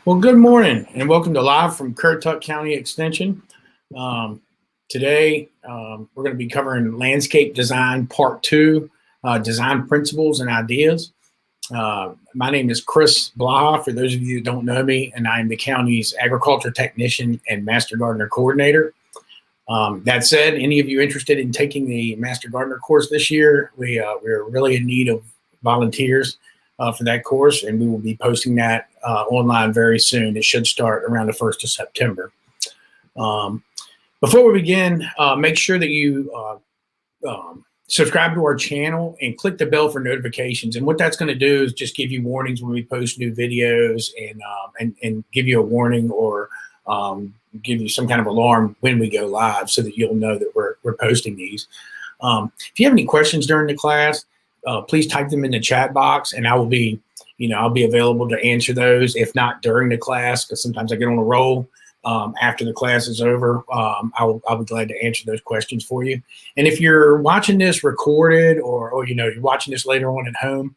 Well, good morning and welcome to Live from Currituck County Extension. Today, we're going to be covering landscape design part 2, design principles and ideas. My name is Chris Blaha, for those of you who don't know me, and I'm the county's agriculture technician and master gardener coordinator. That said, any of you interested in taking the master gardener course this year, we're really in need of volunteers for that course, and we will be posting that online very soon. It should start around the 1st of September. Before we begin, make sure that you subscribe to our channel and click the bell for notifications. And what that's going to do is just give you warnings when we post new videos and give you a warning or give you some kind of alarm when we go live so that you'll know that we're posting these. If you have any questions during the class, please type them in the chat box, and I will be, I'll be available to answer those. If not during the class, because sometimes I get on a roll after the class is over, I'll be glad to answer those questions for you. And if you're watching this recorded or you're watching this later on at home,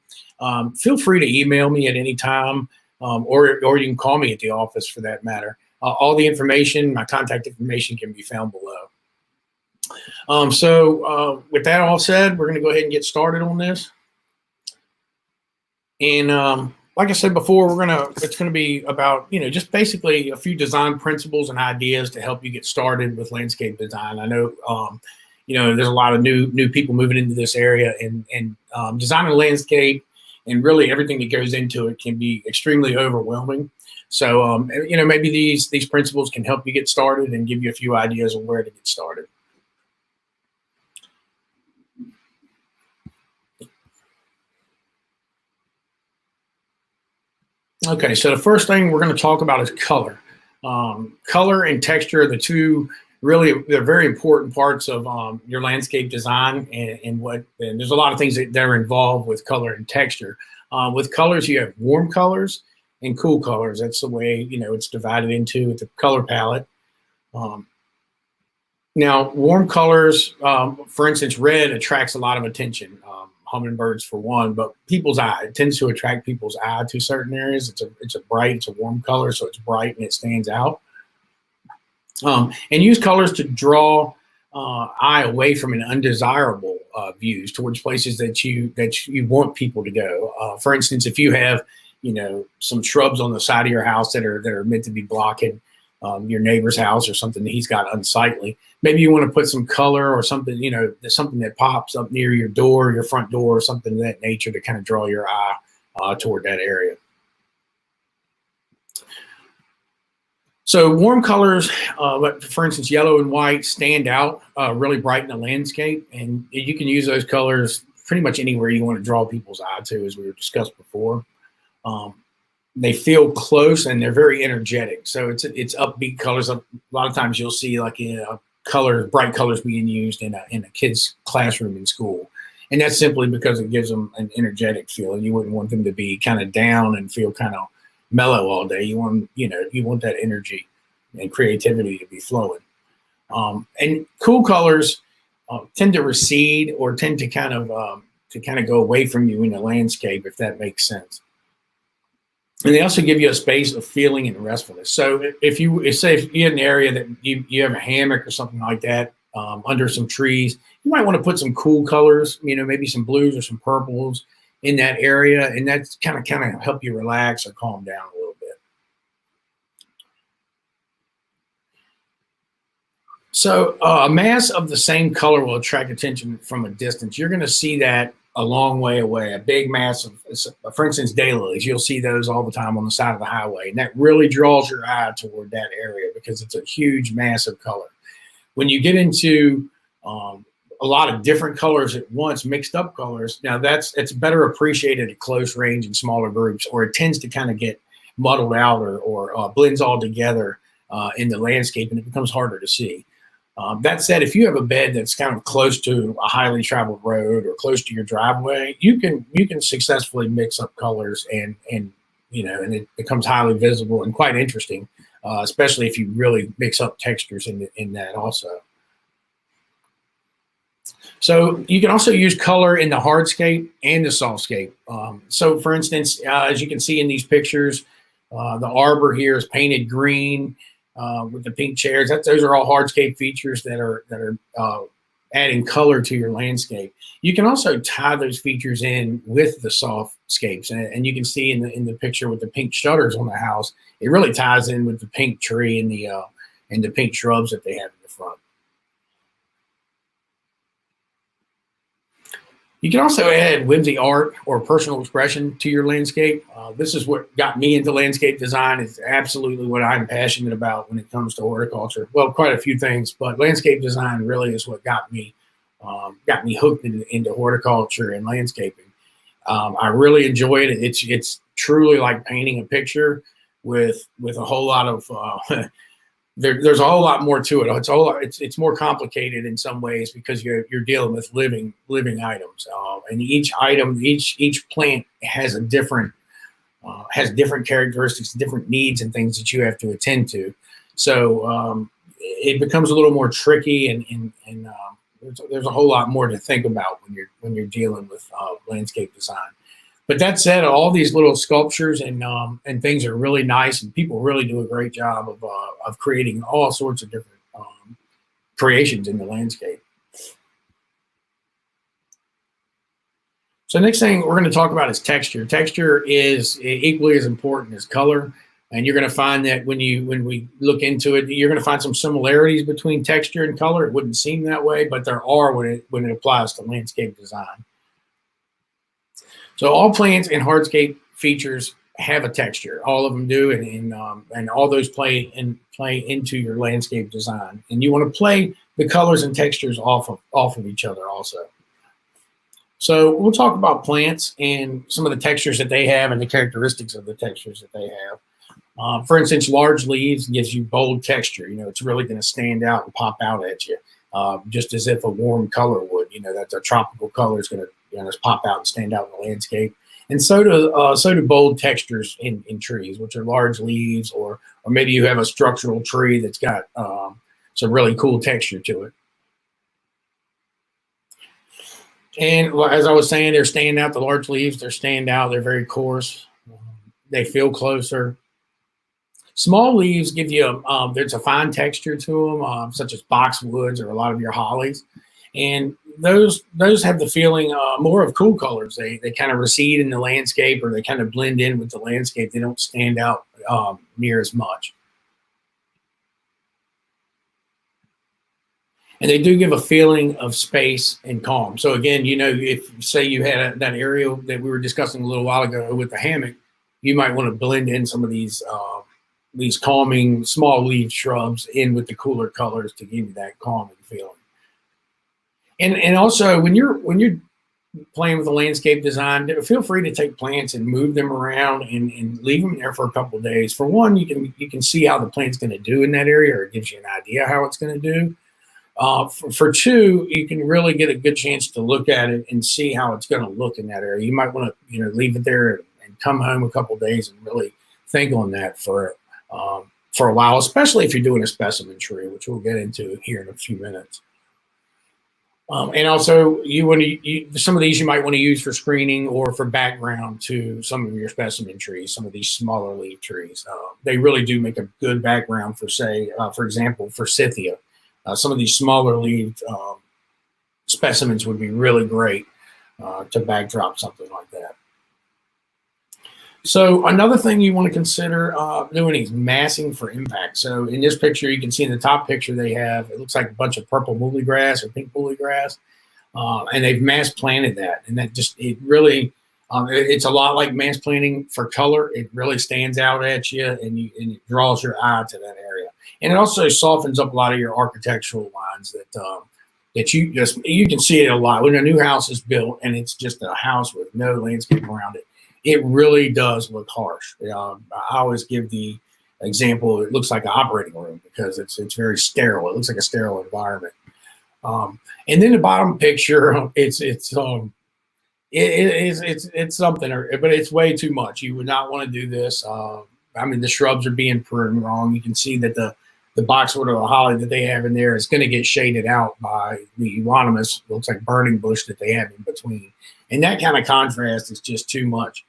feel free to email me at any time, or you can call me at the office for that matter. All the information, my contact information, can be found below. So with that all said, we're going to go ahead and get started on this. And like I said before, it's going to be about, just basically a few design principles and ideas to help you get started with landscape design. I know, there's a lot of new people moving into this area, and designing a landscape and really everything that goes into it can be extremely overwhelming. So, maybe these principles can help you get started and give you a few ideas on where to get started. Okay, so the first thing we're going to talk about is color. Color and texture are the two they're very important parts of your landscape design, and there's a lot of things that are involved with color and texture. With colors, you have warm colors and cool colors. That's the way it's divided into with the color palette. Now, warm colors, for instance, red attracts a lot of attention. Hummingbirds for one, but people's eye. It tends to attract people's eye to certain areas. It's a warm color, so it's bright and it stands out. And use colors to draw eye away from an undesirable views towards places that you want people to go. For instance, if you have some shrubs on the side of your house that are meant to be blocking your neighbor's house or something that he's got unsightly, maybe you want to put some color or something, something that pops up near your door, your front door, or something of that nature to kind of draw your eye toward that area. So warm colors, for instance, yellow and white, stand out really bright in the landscape, and you can use those colors pretty much anywhere you want to draw people's eye to, as we were discussed before. They feel close and they're very energetic. So it's upbeat colors. A lot of times you'll see bright colors being used in a kid's classroom in school. And that's simply because it gives them an energetic feel. And you wouldn't want them to be kind of down and feel kind of mellow all day. You want that energy and creativity to be flowing. And cool colors tend to recede or tend to kind of go away from you in the landscape, if that makes sense. And they also give you a space of feeling and restfulness. So if you're in an area that you have a hammock or something like that under some trees, you might want to put some cool colors, maybe some blues or some purples in that area, and that's kind of help you relax or calm down a little bit. So a mass of the same color will attract attention from a distance. You're going to see that a long way away, a big mass of, for instance, daylilies. You'll see those all the time on the side of the highway, and that really draws your eye toward that area because it's a huge mass of color. When you get into a lot of different colors at once, mixed up colors, now it's better appreciated at close range in smaller groups, or it tends to kind of get muddled out or blends all together in the landscape, and it becomes harder to see. That said, if you have a bed that's kind of close to a highly traveled road or close to your driveway, you can successfully mix up colors and it becomes highly visible and quite interesting, especially if you really mix up textures in that also. So you can also use color in the hardscape and the softscape. So for instance, as you can see in these pictures, The arbor here is painted green with the pink chairs. Those are all hardscape features that are adding color to your landscape. You can also tie those features in with the softscapes, and you can see in the picture with the pink shutters on the house, it really ties in with the pink tree and the pink shrubs that they have in the front. You can also add whimsy art or personal expression to your landscape. This is what got me into landscape design. It's absolutely what I'm passionate about when it comes to horticulture. Well, quite a few things, but landscape design really is what got me hooked into horticulture and landscaping. I really enjoy it. It's truly like painting a picture with a whole lot of there's a whole lot more to it. It's more complicated in some ways because you're dealing with living items, and each item, each plant has different characteristics, different needs, and things that you have to attend to. So it becomes a little more tricky, and there's a whole lot more to think about when you're dealing with landscape design. But that said, all these little sculptures and things are really nice, and people really do a great job of creating all sorts of different creations in the landscape. So next thing we're going to talk about is texture. Texture is equally as important as color, and you're going to find that when we look into it, you're going to find some similarities between texture and color. It wouldn't seem that way, but there are when it applies to landscape design. So all plants and hardscape features have a texture. All of them do, and all those play into your landscape design. And you want to play the colors and textures off of each other also. So we'll talk about plants and some of the textures that they have and the characteristics of the textures that they have. For instance, large leaves gives you bold texture. It's really going to stand out and pop out at you, just as if a warm color would. That a tropical color is going to just pop out and stand out in the landscape. And so do bold textures in trees, which are large leaves, or maybe you have a structural tree that's got some really cool texture to it. And as I was saying, they're standing out. The large leaves, they're standing out. They're very coarse. They feel closer. Small leaves give you there's a fine texture to them, such as boxwoods or a lot of your hollies. And those have the feeling more of cool colors. They kind of recede in the landscape, or they kind of blend in with the landscape. They don't stand out near as much. And they do give a feeling of space and calm. So again, if say you had that area that we were discussing a little while ago with the hammock, you might want to blend in some of these calming small leaf shrubs in with the cooler colors to give you that calming feeling. And also when you're playing with the landscape design, feel free to take plants and move them around and leave them there for a couple of days. For one, you can see how the plant's going to do in that area, or it gives you an idea how it's going to do. For two, you can really get a good chance to look at it and see how it's going to look in that area. You might want to leave it there and come home a couple of days and really think on that for a while, especially if you're doing a specimen tree, which we'll get into here in a few minutes. And also, some of these you might want to use for screening or for background to some of your specimen trees, some of these smaller leaf trees. They really do make a good background for, say, for example, forsythia. Some of these smaller leaf specimens would be really great to backdrop something like that. So another thing you want to consider doing is massing for impact. So in this picture, you can see in the top picture it looks like a bunch of purple woolly grass or pink woolly grass, and they've mass planted that. And that it's a lot like mass planting for color. It really stands out at you, and it draws your eye to that area. And it also softens up a lot of your architectural lines that you can see it a lot. When a new house is built and it's just a house with no landscape around it, it really does look harsh. I always give the example, it looks like an operating room because it's very sterile. It looks like a sterile environment. And then the bottom picture, it's something, but it's way too much. You would not want to do this. The shrubs are being pruned wrong. You can see that the boxwood or the holly that they have in there is going to get shaded out by the euonymus, looks like burning bush that they have in between. And that kind of contrast is just too much.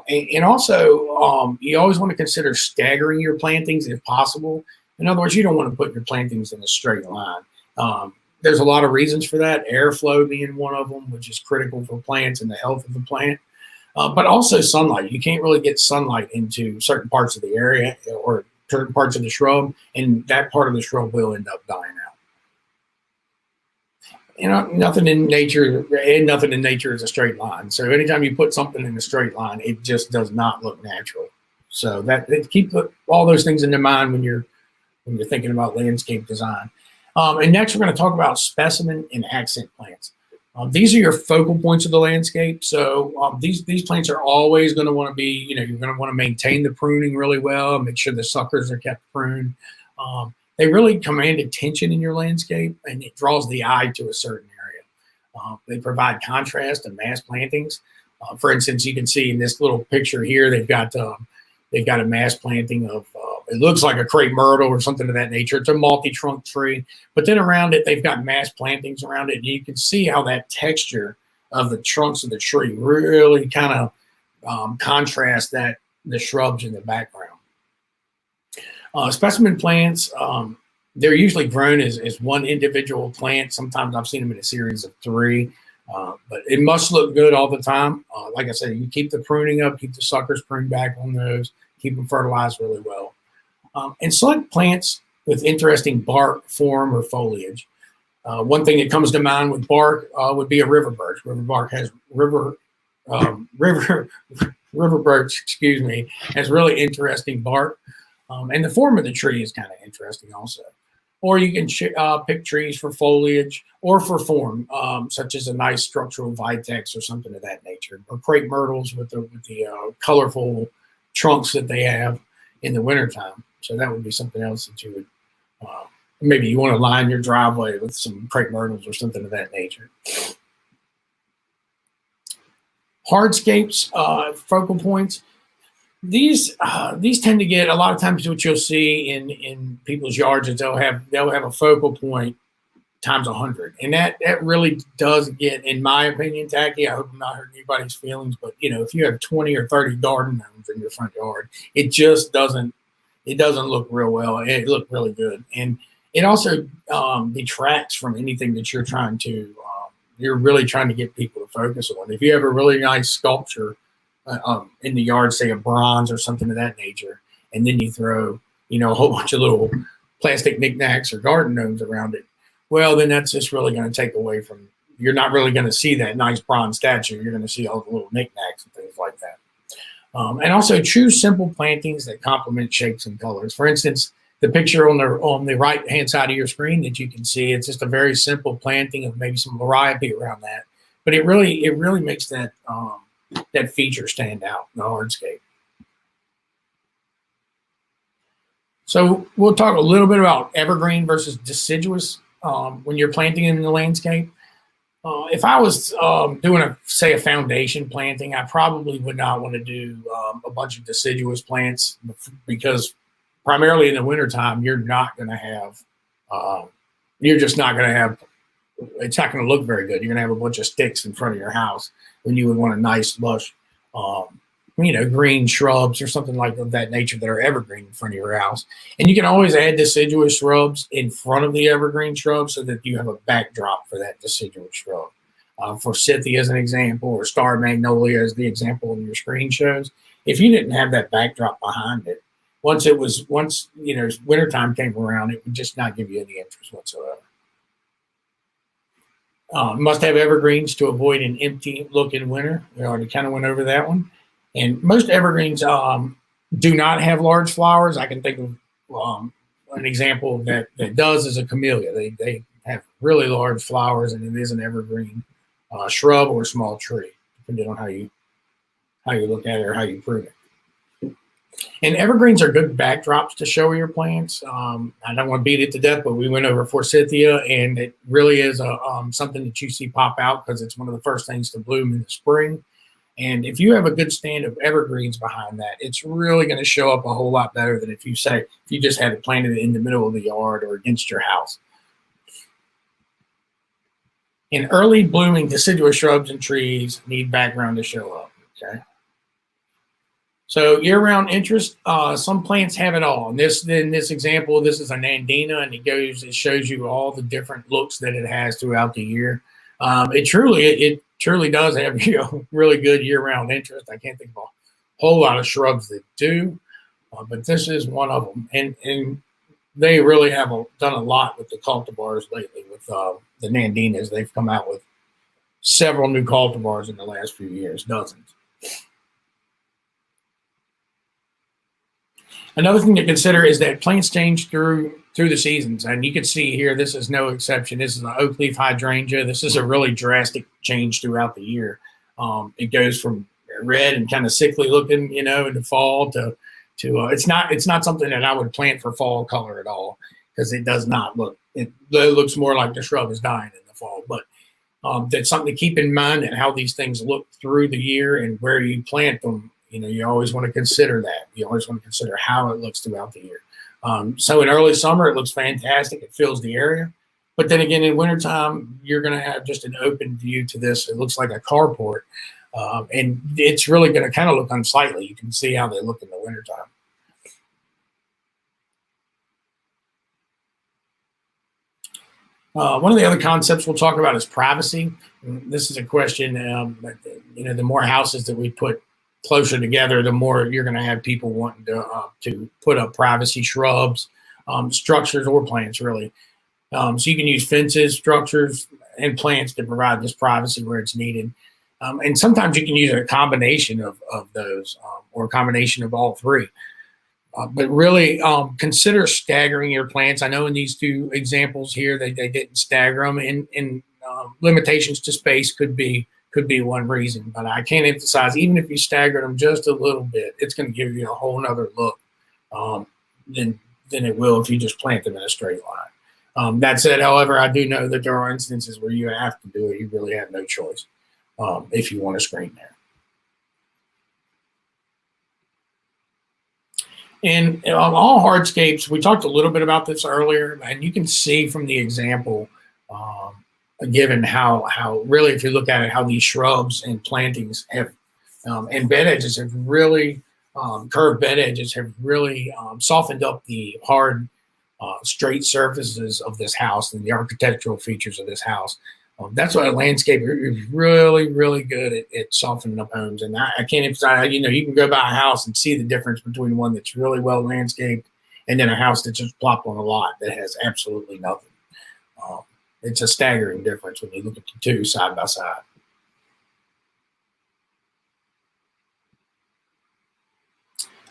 And also, you always want to consider staggering your plantings if possible. In other words, you don't want to put your plantings in a straight line. There's a lot of reasons for that, airflow being one of them, which is critical for plants and the health of the plant. But also sunlight. You can't really get sunlight into certain parts of the area or certain parts of the shrub, and that part of the shrub will end up dying out. You know, nothing in nature is a straight line. So anytime you put something in a straight line, it just does not look natural. So keep all those things in mind when you're thinking about landscape design. And next, we're going to talk about specimen and accent plants. These are your focal points of the landscape. So these plants are always going to want to be, you're going to want to maintain the pruning really well, make sure the suckers are kept pruned. They really command attention in your landscape, and it draws the eye to a certain area. They provide contrast and mass plantings. For instance, you can see in this little picture here, they've got a mass planting of, it looks like a crepe myrtle or something of that nature. It's a multi-trunk tree, but then around it, they've got mass plantings around it. And you can see how that texture of the trunks of the tree really kind of contrast the shrubs in the background. Specimen plants, they're usually grown as one individual plant. Sometimes I've seen them in a series of 3, but it must look good all the time. Like I said, you keep the pruning up, keep the suckers pruned back on those, keep them fertilized really well. And select plants with interesting bark, form, or foliage. One thing that comes to mind with bark would be a river birch. River birch, has really interesting bark. And the form of the tree is kind of interesting also. Or you can pick trees for foliage or for form, such as a nice structural vitex or something of that nature, or crepe myrtles with the colorful trunks that they have in the wintertime. So that would be something else that you would, maybe you want to line your driveway with some crepe myrtles or something of that nature. Hardscapes, focal points. These tend to get, a lot of times what you'll see in people's yards is they'll have a focal point times 100, and that really does get, in my opinion, tacky. I hope I'm not hurting anybody's feelings, but if you have 20 or 30 garden gnomes in your front yard, it just doesn't look real well. It looked really good, and it also detracts from anything that you're really trying to get people to focus on. If you have a really nice sculpture in the yard, say a bronze or something of that nature, and then you throw, a whole bunch of little plastic knickknacks or garden gnomes around it, well, then that's just really going to take away from, you're not really going to see that nice bronze statue. You're going to see all the little knickknacks and things like that. And also choose simple plantings that complement shapes and colors. For instance, the picture on the right-hand side of your screen that you can see, it's just a very simple planting of maybe some variety around that. But it really makes that feature stand out in the hardscape. So we'll talk a little bit about evergreen versus deciduous when you're planting in the landscape. If I was doing a foundation planting, I probably would not want to do a bunch of deciduous plants, because primarily in the wintertime, you're just not going to have, it's not going to look very good. You're going to have a bunch of sticks in front of your house when you would want a nice, lush, green shrubs or something like that nature that are evergreen in front of your house. And you can always add deciduous shrubs in front of the evergreen shrubs so that you have a backdrop for that deciduous shrub. Forsythia as an example, or star magnolia as the example on your screen shows. If you didn't have that backdrop behind it, once wintertime came around, it would just not give you any interest whatsoever. Must have evergreens to avoid an empty look in winter. We already kind of went over that one. And most evergreens do not have large flowers. I can think of an example that does is a camellia. They have really large flowers, and it is an evergreen shrub or small tree, depending on how you look at it or how you prune it. And evergreens are good backdrops to show your plants. I don't want to beat it to death, but we went over Forsythia, and it really is something that you see pop out because it's one of the first things to bloom in the spring. And if you have a good stand of evergreens behind that, it's really going to show up a whole lot better than if you just had it planted in the middle of the yard or against your house. And early blooming deciduous shrubs and trees need background to show up. Okay. So year-round interest, some plants have it all. And in this example, this is a Nandina, and it shows you all the different looks that it has throughout the year. It truly does have really good year-round interest. I can't think of a whole lot of shrubs that do, but this is one of them. And they really have done a lot with the cultivars lately. With the Nandinas, they've come out with several new cultivars in the last few years, dozens. Another thing to consider is that plants change through the seasons, and you can see here this is no exception. This is an oak leaf hydrangea. This is a really drastic change throughout the year. It goes from red and kind of sickly looking, in the fall to it's not something that I would plant for fall color at all, because it does not look. It looks more like the shrub is dying in the fall. But that's something to keep in mind, and how these things look through the year and where you plant them. You always want to consider that. You always want to consider how it looks throughout the year. So in early summer, it looks fantastic. It fills the area. But then again, in wintertime, you're going to have just an open view to this. It looks like a carport. And it's really going to kind of look unsightly. You can see how they look in the wintertime. One of the other concepts we'll talk about is privacy. This is a question, the more houses that we put closer together, the more you're going to have people wanting to put up privacy shrubs, structures, or plants, really. So you can use fences, structures, and plants to provide this privacy where it's needed. And sometimes you can use a combination of those, or a combination of all three. But really, consider staggering your plants. I know in these two examples here, they didn't stagger them, and limitations to space could be one reason. But I can't emphasize, even if you stagger them just a little bit, it's going to give you a whole nother look than it will if you just plant them in a straight line. That said, however, I do know that there are instances where you have to do it. You really have no choice if you want to screen there. And all hardscapes, we talked a little bit about this earlier, and you can see from the example given how really, if you look at it, how these shrubs and plantings have and bed edges have really curved bed edges have really softened up the hard straight surfaces of this house and the architectural features of this house. That's why a landscaper is really, really good at softening up homes. And I can't emphasize, you can go by a house and see the difference between one that's really well landscaped and then a house that's just plopped on a lot that has absolutely nothing. It's a staggering difference when you look at the two side by side.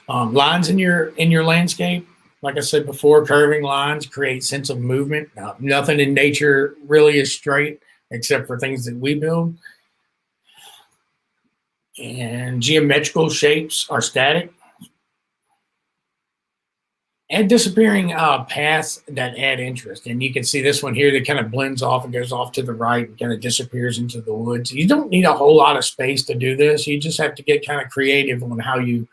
Lines in your landscape, like I said before, curving lines create sense of movement. Nothing in nature really is straight, except for things that we build. And geometrical shapes are static. And disappearing paths that add interest. And you can see this one here that kind of blends off and goes off to the right and kind of disappears into the woods. You don't need a whole lot of space to do this. You just have to get kind of creative on how you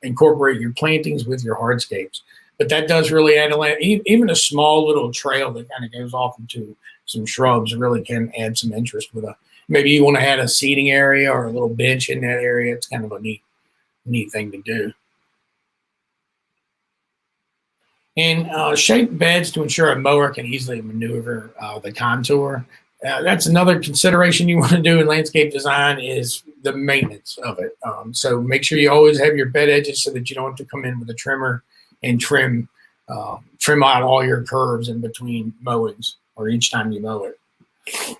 incorporate your plantings with your hardscapes. But that does really add even a small little trail that kind of goes off into some shrubs really can add some interest with maybe you want to add a seating area or a little bench in that area. It's kind of a neat thing to do. And shape beds to ensure a mower can easily maneuver the contour. That's another consideration you want to do in landscape design is the maintenance of it. So make sure you always have your bed edges so that you don't have to come in with a trimmer and trim out all your curves in between mowings or each time you mow it.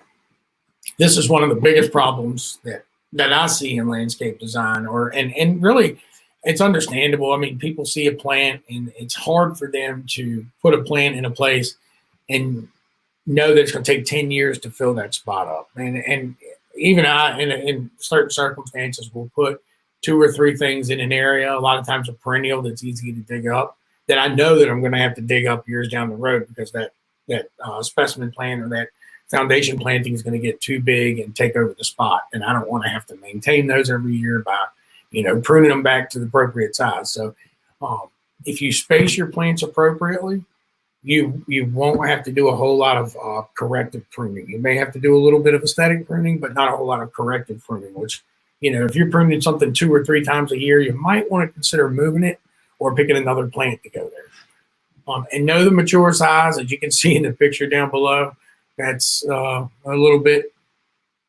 This is one of the biggest problems that I see in landscape design, and really, it's understandable. I mean, people see a plant and it's hard for them to put a plant in a place and know that it's going to take 10 years to fill that spot up. And even I, in certain circumstances, will put 2 or 3 things in an area. A lot of times a perennial that's easy to dig up that I know that I'm going to have to dig up years down the road because that specimen plant or that foundation planting is going to get too big and take over the spot. And I don't want to have to maintain those every year by pruning them back to the appropriate size. So if you space your plants appropriately, you won't have to do a whole lot of corrective pruning. You may have to do a little bit of aesthetic pruning, but not a whole lot of corrective pruning, which if you're pruning something 2 or 3 times a year, you might want to consider moving it or picking another plant to go there. And know the mature size, as you can see in the picture down below. That's a little bit,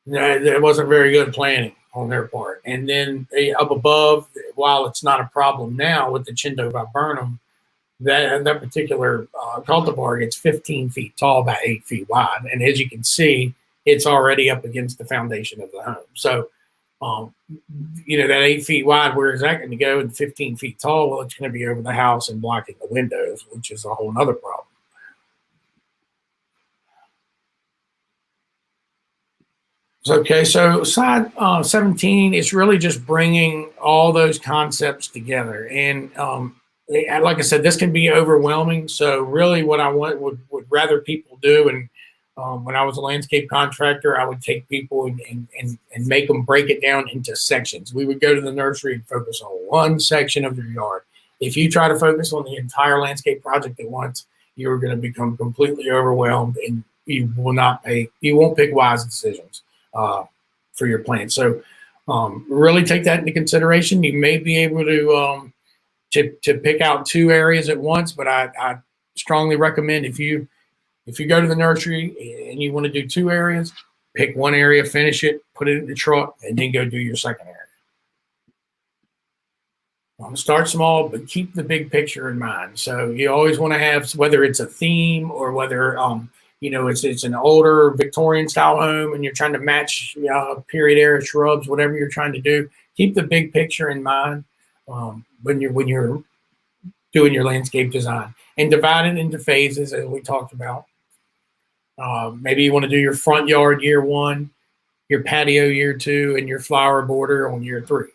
that wasn't very good planning on their part. And then up above, while it's not a problem now with the Chindo viburnum, that particular cultivar gets 15 feet tall, about 8 feet wide. And as you can see, it's already up against the foundation of the home. So, that 8 feet wide, where is that going to go? And 15 feet tall, well, it's going to be over the house and blocking the windows, which is a whole other problem. Okay, so slide 17 is really just bringing all those concepts together. And like I said, this can be overwhelming. So really what I would rather people do, and when I was a landscape contractor, I would take people and make them break it down into sections. We would go to the nursery and focus on one section of your yard. If you try to focus on the entire landscape project at once, you're going to become completely overwhelmed, and you won't pick wise decisions for your plants. So really take that into consideration. You may be able to pick out 2 areas at once, but I strongly recommend if you go to the nursery and you want to do 2 areas, pick 1 area, finish it, put it in the truck, and then go do your second area. Start small, but keep the big picture in mind. So you always want to have, whether it's a theme or whether it's an older Victorian style home and you're trying to match period era shrubs, whatever you're trying to do, keep the big picture in mind when you're doing your landscape design, and divide it into phases, as we talked about. Maybe you want to do your front yard year 1, your patio year 2, and your flower border on year 3.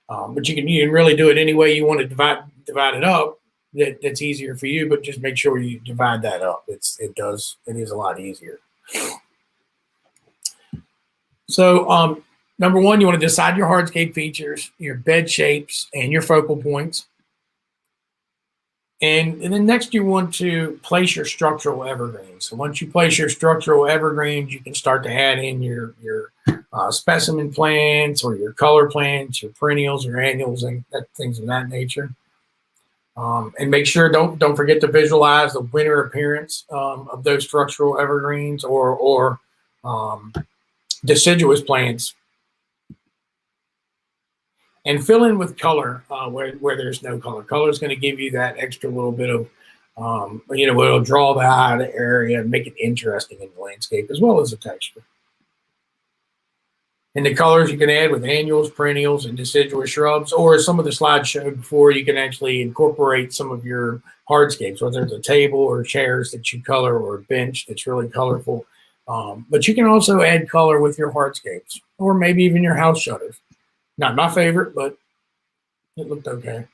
But you can really do it any way you want to divide it up. That's easier for you, but just make sure you divide that up. It is a lot easier. So number 1, you want to decide your hardscape features, your bed shapes, and your focal points. And then next you want to place your structural evergreens. So once you place your structural evergreens, you can start to add in your specimen plants or your color plants, your perennials, your annuals, and things of that nature. And make sure, don't forget to visualize the winter appearance of those structural evergreens or deciduous plants. And fill in with color where there's no color. Color is going to give you that extra little bit of, it'll draw the eye of the area and make it interesting in the landscape, as well as the texture. And the colors you can add with annuals, perennials, and deciduous shrubs, or as some of the slides showed before, you can actually incorporate some of your hardscapes, whether it's a table or chairs that you color, or a bench that's really colorful. But you can also add color with your hardscapes, or maybe even your house shutters. Not my favorite, but it looked okay.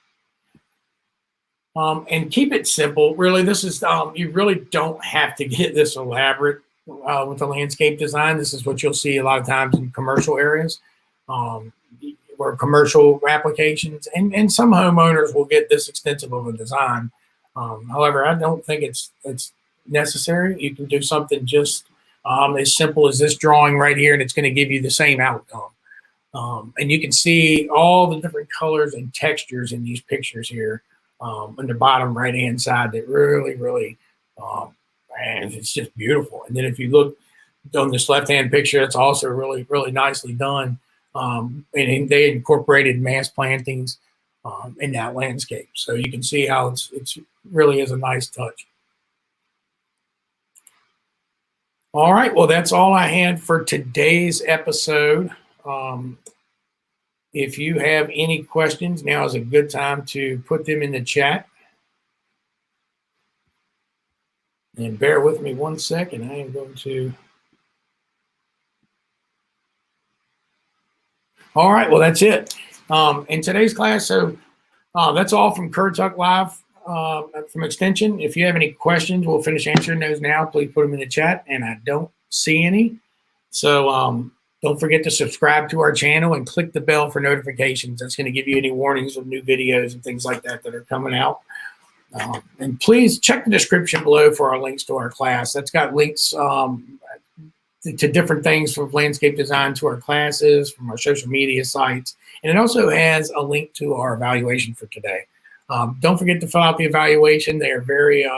And keep it simple. Really, this is you really don't have to get this elaborate with the landscape design. This is what you'll see a lot of times in commercial areas or commercial applications. And some homeowners will get this extensive of a design. However, I don't think it's necessary. You can do something just as simple as this drawing right here, and it's going to give you the same outcome. And you can see all the different colors and textures in these pictures here on the bottom right-hand side that really, really, man, it's just beautiful. And then if you look on this left-hand picture, it's also really, really nicely done. And they incorporated mass plantings in that landscape. So you can see how it's really is a nice touch. All right, well, that's all I had for today's episode. If you have any questions, now is a good time to put them in the chat. And bear with me 1 second. I am going to. All right, well, that's it. In today's class, so that's all from Currituck Live from Extension. If you have any questions, we'll finish answering those now. Please put them in the chat, and I don't see any. So don't forget to subscribe to our channel and click the bell for notifications. That's going to give you any warnings of new videos and things like that are coming out. And please check the description below for our links to our class. That's got links to different things from landscape design to our classes, from our social media sites. And it also has a link to our evaluation for today. Don't forget to fill out the evaluation. They are very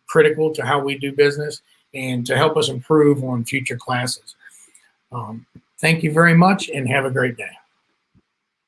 critical to how we do business and to help us improve on future classes. Thank you very much and have a great day.